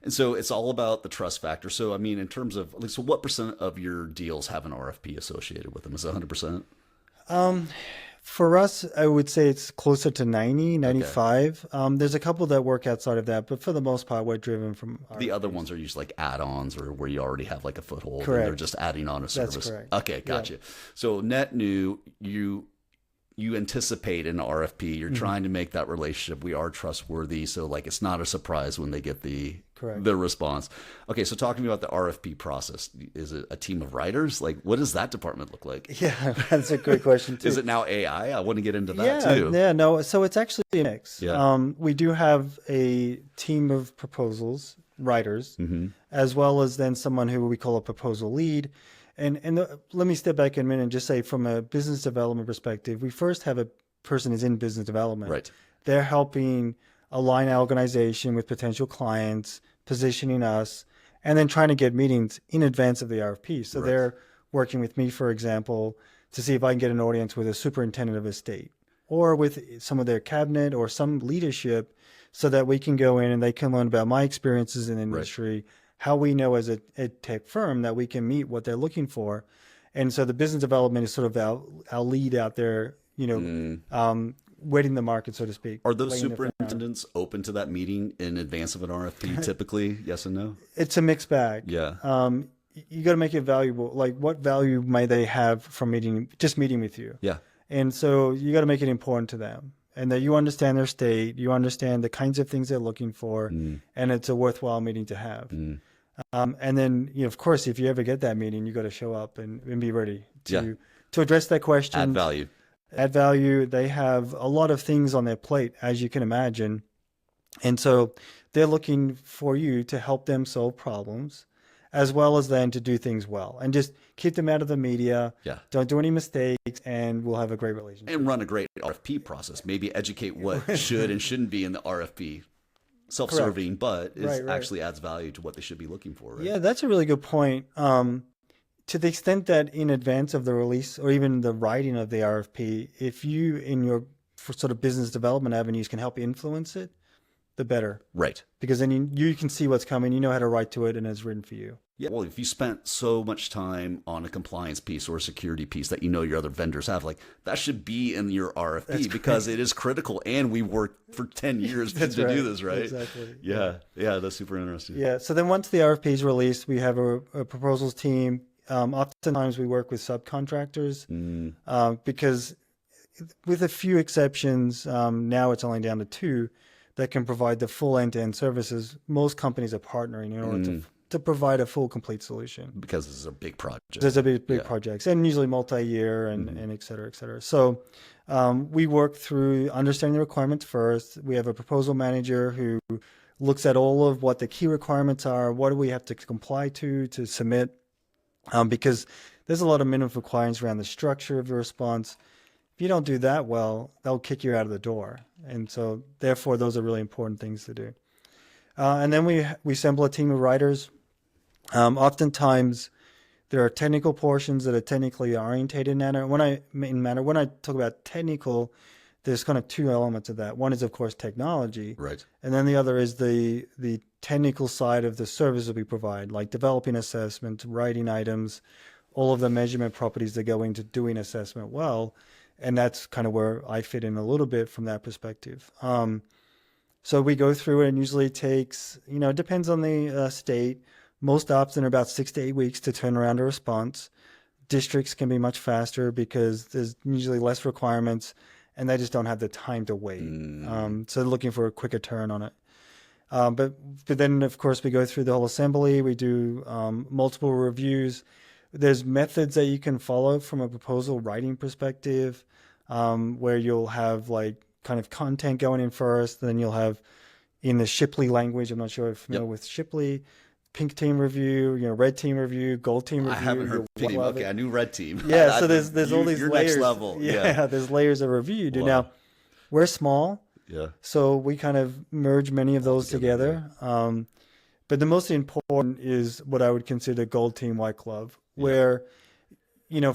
And so it's all about the trust factor. So, I mean, in terms of, like, so what percent of your deals have an RFP associated with them? Is it 100%? Um, for us, I would say it's closer to 90, Okay. 95. There's a couple that work outside of that, but for the most part, we're driven from The other RFPs. ones are usually like add-ons or where you already have like a foothold and they're Correct. just adding on a That's service. correct. Okay, Yeah. gotcha. So net new, you anticipate an RFP. You're Hmm. trying to make that relationship. We are trustworthy, so like it's not a surprise when they get Correct. the response. Okay, so talking about the RFP process, is it a team of writers? Like, what does that department look like? Yeah, that's a great question Is too. it now AI? I want to get into that Yeah, too. yeah, no. So it's actually a mix. Yeah. We do have a team of proposals writers, Mm-hmm. as well as then someone who we call a proposal lead. Let me step back a minute and just say, from a business development perspective, we first have a person who's in business development. Right. They're helping align our organization with potential clients, positioning us, and then trying to get meetings in advance of the RFP. So Right. they're working with me, for example, to see if I can get an audience with a superintendent of a state or with some of their cabinet or some leadership, so that we can go in and they can learn about my experiences in the Right. industry, how we know as a tech firm that we can meet what they're looking for. And so the business development is sort of our lead out there, Mm. wetting the market, so to speak. Are those laying the groundwork. superintendents open to that meeting in advance of an RFP typically? Yes and no? It's a mixed bag. Yeah. You got to make it valuable. Like, what value might they have from meeting with you? Yeah. And so you got to make it important to them, and that you understand their state, you understand the kinds of things they're looking for, Mm. and it's a worthwhile meeting to have. Mm. And then, of course, if you ever get that meeting, you got to show up and be ready Yeah. to address that Add question, value. add value. They have a lot of things on their plate, as you can imagine. And so they're looking for you to help them solve problems, as well as then to do things well. And just keep them out of the media. Yeah. Don't do any mistakes, and we'll have a great relationship. And run a great RFP process. Maybe educate what should and shouldn't be in the RFP. Self-serving, but Right. actually adds value to what they should be looking for, right? Yeah, that's a really good point. To the extent that in advance of the release or even the writing of the RFP, if you in your for sort of business development avenues can help influence it, the better. Right. Because then you can see what's coming, you know how to write to it, and it's written for you. Yeah. Well, if you spent so much time on a compliance piece or a security piece that your other vendors have, like that should be in your RFP because it is critical. And we worked for 10 years to do this, right? Exactly. Yeah. Yeah. That's super interesting. Yeah. So then once the RFP is released, we have a proposals team. Oftentimes we work with subcontractors because, with a few exceptions, now it's only down to two that can provide the full end-to-end services. Most companies are partnering in order to provide a full, complete solution. Because this is a big project. There's a big projects, and usually multi-year and et cetera, et cetera. So we work through understanding the requirements first. We have a proposal manager who looks at all of what the key requirements are. What do we have to comply to submit? Because there's a lot of minimum requirements around the structure of your response. If you don't do that well, they'll kick you out of the door. And so therefore, those are really important things to do. And then we assemble a team of writers. Oftentimes, there are technical portions that are technically orientated in manner. When I talk about technical, there's kind of two elements of that. One is, of course, technology. Right. And then the other is the technical side of the service that we provide, like developing assessment, writing items, all of the measurement properties that go into doing assessment well. And that's kind of where I fit in a little bit from that perspective. So we go through it, and usually takes, it depends on the state. Most often about 6 to 8 weeks to turn around a response. Districts can be much faster because there's usually less requirements, and they just don't have the time to wait. So they're looking for a quicker turn on it. But then, of course, we go through the whole assembly. We do multiple reviews. There's methods that you can follow from a proposal writing perspective, where you'll have like kind of content going in first. Then you'll have in the Shipley language. I'm not sure if you're familiar with Shipley. Pink team review, red team review, gold team review. I haven't heard pink team. Okay, I knew red team. Yeah, so there's all these your layers. Next level. Yeah, there's layers of review you do. Wow. Now, we're small, Yeah. so we kind of merge many of those together. But the most important is what I would consider gold team white glove, where, you're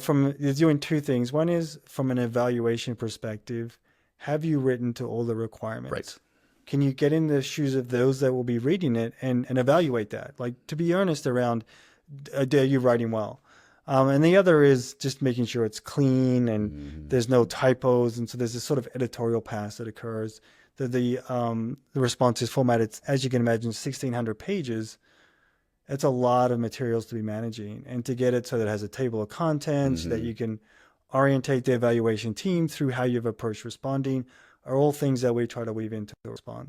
doing two things. One is from an evaluation perspective, have you written to all the requirements? Right. can you get in the shoes of those that will be reading it and evaluate that? Like, to be earnest around, are you writing well? And the other is just making sure it's clean and there's no typos. And so there's this sort of editorial pass that occurs. The response is formatted, as you can imagine, 1,600 pages. That's a lot of materials to be managing. And to get it so that it has a table of contents, that you can orientate the evaluation team through how you've approached responding, are all things that we try to weave into a response.